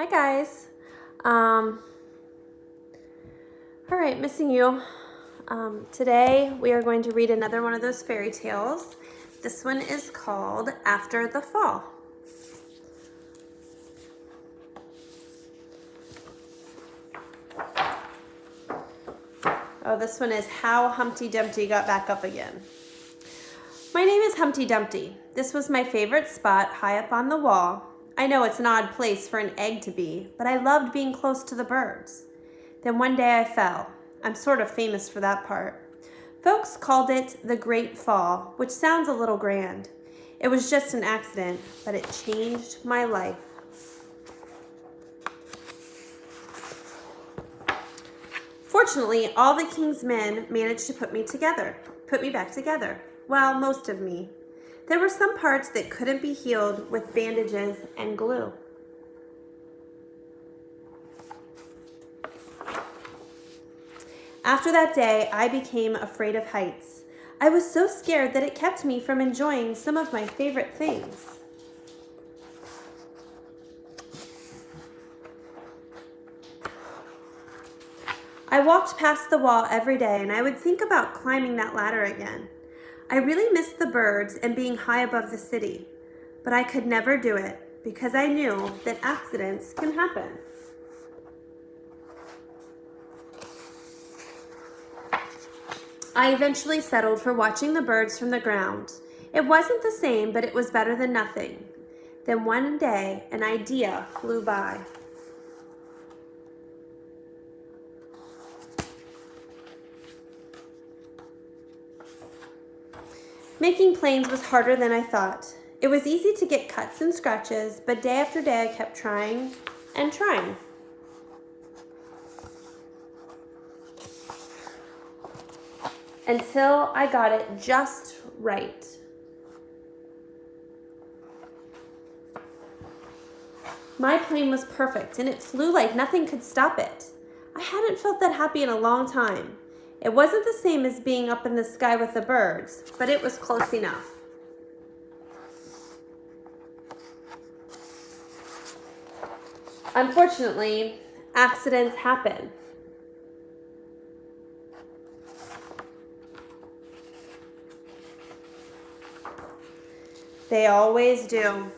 Hi guys. All right, missing you. Today we are going to read another one of those fairy tales. This one is called After the Fall. Oh, this one is How Humpty Dumpty Got Back Up Again. My name is Humpty Dumpty. This was my favorite spot high up on the wall. I know it's an odd place for an egg to be, but I loved being close to the birds. Then one day I fell. I'm sort of famous for that part. Folks called it the Great Fall, which sounds a little grand. It was just an accident, but it changed my life. Fortunately, all the king's men managed to put me back together. Well, most of me. There were some parts that couldn't be healed with bandages and glue. After that day, I became afraid of heights. I was so scared that it kept me from enjoying some of my favorite things. I walked past the wall every day and I would think about climbing that ladder again. I really missed the birds and being high above the city, but I could never do it because I knew that accidents can happen. I eventually settled for watching the birds from the ground. It wasn't the same, but it was better than nothing. Then one day, an idea flew by. Making planes was harder than I thought. It was easy to get cuts and scratches, but day after day I kept trying and trying. Until I got it just right. My plane was perfect and it flew like nothing could stop it. I hadn't felt that happy in a long time. It wasn't the same as being up in the sky with the birds, but it was close enough. Unfortunately, accidents happen. They always do.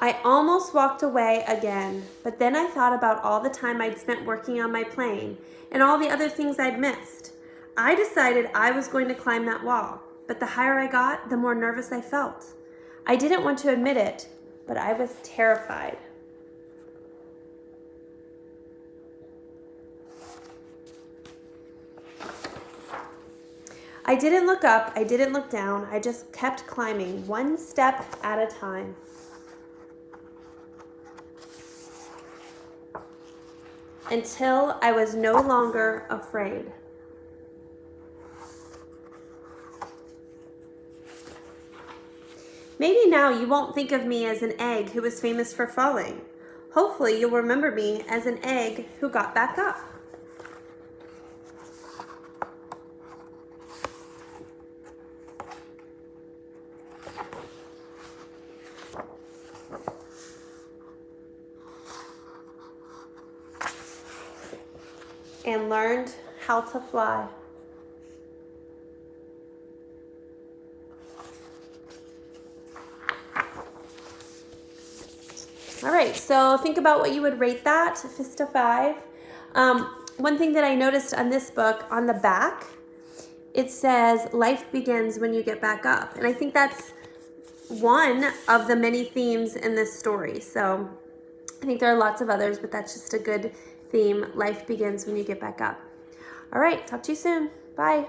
I almost walked away again, but then I thought about all the time I'd spent working on my plane and all the other things I'd missed. I decided I was going to climb that wall, but the higher I got, the more nervous I felt. I didn't want to admit it, but I was terrified. I didn't look up, I didn't look down, I just kept climbing, one step at a time. Until I was no longer afraid. Maybe now you won't think of me as an egg who was famous for falling. Hopefully you'll remember me as an egg who got back up. And learned how to fly. All right, so think about what you would rate that, Fist of 5. One thing that I noticed on this book, on the back, it says, life begins when you get back up. And I think that's one of the many themes in this story. So I think there are lots of others, but that's just a good theme. Life begins when you get back up. All right, talk to you soon. Bye.